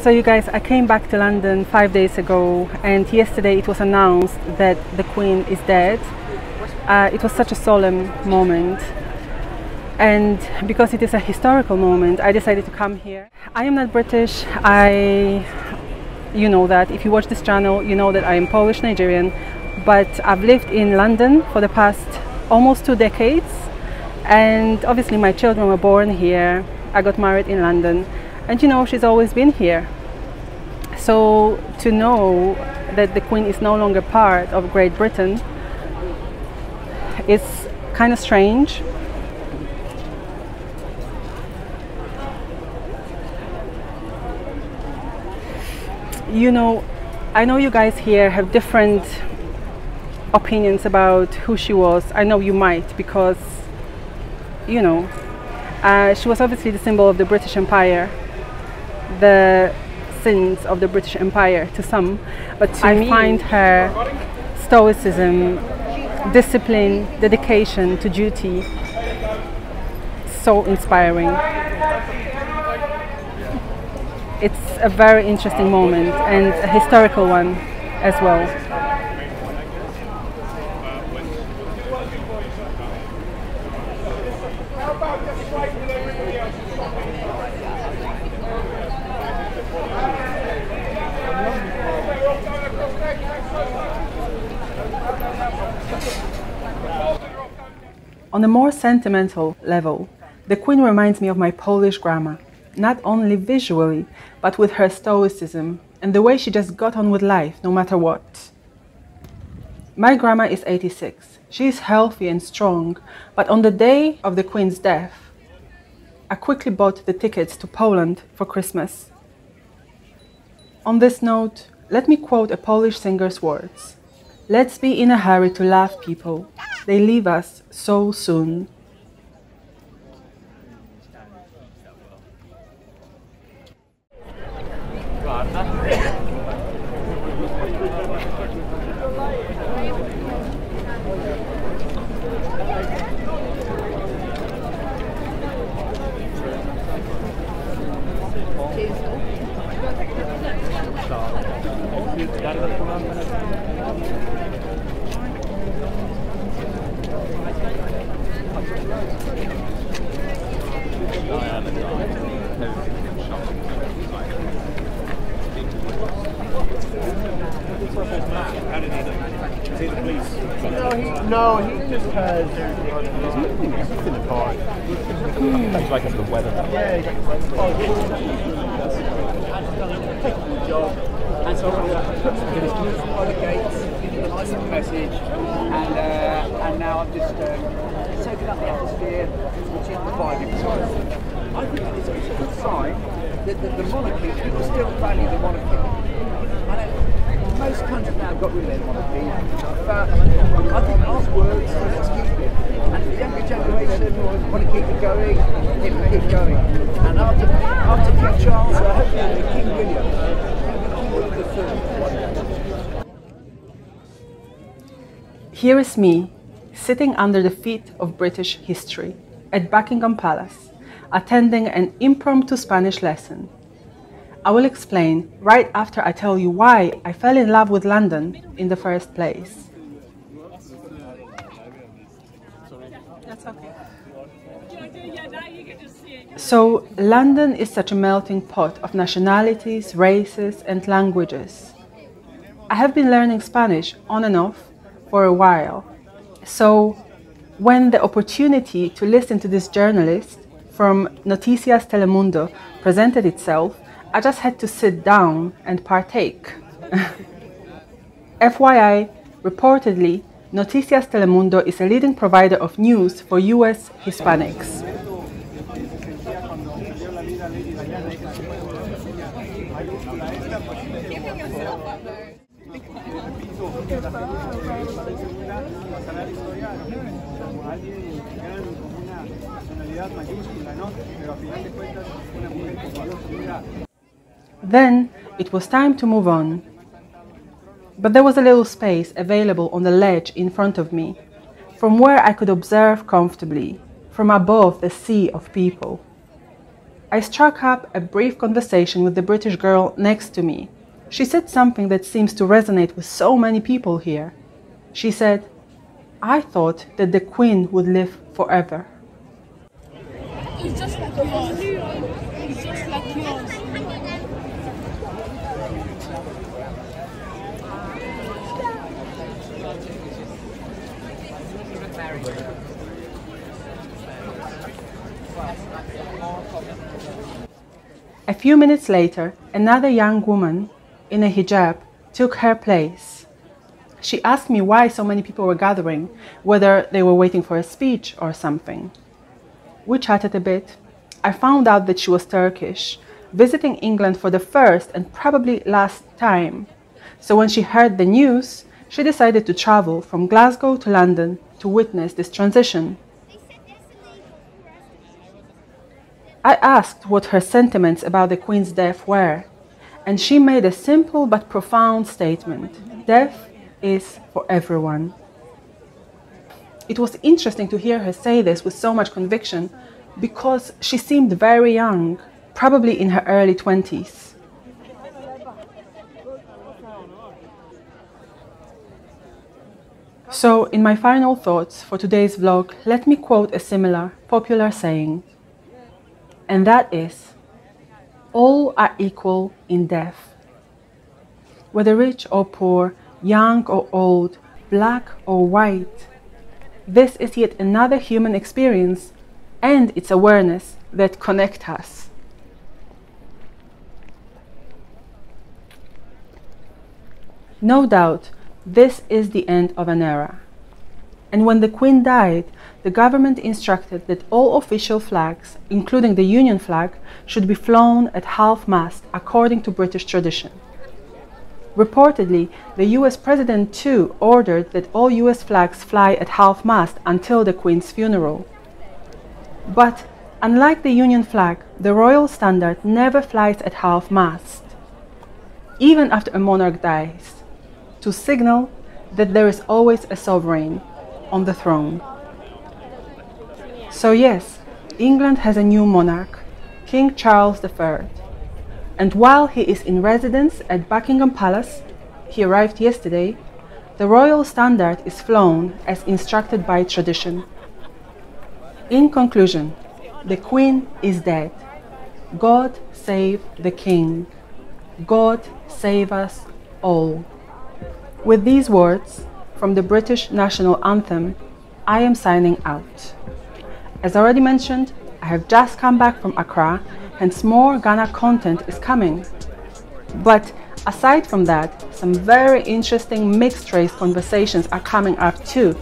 So you guys, I came back to London 5 days ago, and yesterday it was announced that the Queen is dead. It was such a solemn moment, and because it is a historical moment, I decided to come here. I am not British. You know that. If you watch this channel, you know that I am Polish Nigerian, but I've lived in London for the past almost 2 decades, and obviously my children were born here. I got married in London, and you know, she's always been here. So to know that the Queen is no longer part of Great Britain is kind of strange. You know, I know you guys here have different opinions about who she was. I know you might, because, you know, she was obviously the symbol of the British Empire, the sins of the British Empire to some, but I find her stoicism, discipline, dedication to duty so inspiring. It's a very interesting moment and a historical one as well. On a more sentimental level, the Queen reminds me of my Polish grandma, not only visually, but with her stoicism and the way she just got on with life no matter what. My grandma is 86. She is healthy and strong, but on the day of the Queen's death, I quickly bought the tickets to Poland for Christmas. On this note, let me quote a Polish singer's words. "Let's be in a hurry to love people. They leave us so soon." No, he just has. He's in the car. He's like the weather. Yeah. And so I put some things by the gates, a nice little message, and now I'm just soaking up the atmosphere, which is the vibe. I think it's a good sign that the monarchy, people still value the monarchy. Most countries now have got rid of their monarchy, but I think last words, let's keep it. And the younger generation want to keep it going, it will keep going. And after King Charles, hopefully King William III. Here is me, sitting under the feet of British history at Buckingham Palace, attending an impromptu Spanish lesson. I will explain right after I tell you why I fell in love with London in the first place. That's okay. So, London is such a melting pot of nationalities, races, and languages. I have been learning Spanish on and off for a while. So, when the opportunity to listen to this journalist from Noticias Telemundo presented itself, I just had to sit down and partake. FYI, reportedly, Noticias Telemundo is a leading provider of news for US Hispanics. Then it was time to move on. But there was a little space available on the ledge in front of me, from where I could observe comfortably, from above the sea of people. I struck up a brief conversation with the British girl next to me. She said something that seems to resonate with so many people here. She said, "I thought that the Queen would live forever." It's just like yours. It's just like yours. A few minutes later, another young woman in a hijab took her place. She asked me why so many people were gathering, whether they were waiting for a speech or something. We chatted a bit. I found out that she was Turkish, visiting England for the first and probably last time. So when she heard the news, she decided to travel from Glasgow to London to witness this transition. I asked what her sentiments about the Queen's death were, and she made a simple but profound statement: death is for everyone. It was interesting to hear her say this with so much conviction, because she seemed very young, probably in her early 20s. So, in my final thoughts for today's vlog, let me quote a similar popular saying. And that is, all are equal in death. Whether rich or poor, young or old, black or white, this is yet another human experience and its awareness that connect us. No doubt, this is the end of an era. And when the Queen died, the government instructed that all official flags, including the Union flag, should be flown at half-mast according to British tradition. Reportedly, the US President too ordered that all US flags fly at half-mast until the Queen's funeral. But, unlike the Union flag, the royal standard never flies at half-mast, even after a monarch dies, to signal that there is always a sovereign on the throne. So yes, England has a new monarch, King Charles III. And while he is in residence at Buckingham Palace, he arrived yesterday, the royal standard is flown as instructed by tradition. In conclusion, the Queen is dead. God save the King. God save us all. With these words from the British national anthem, I am signing out. As already mentioned, I have just come back from Accra, hence more Ghana content is coming. But aside from that, some very interesting mixed race conversations are coming up too,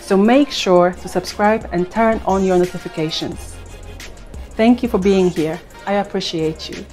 so make sure to subscribe and turn on your notifications. Thank you for being here. I appreciate you.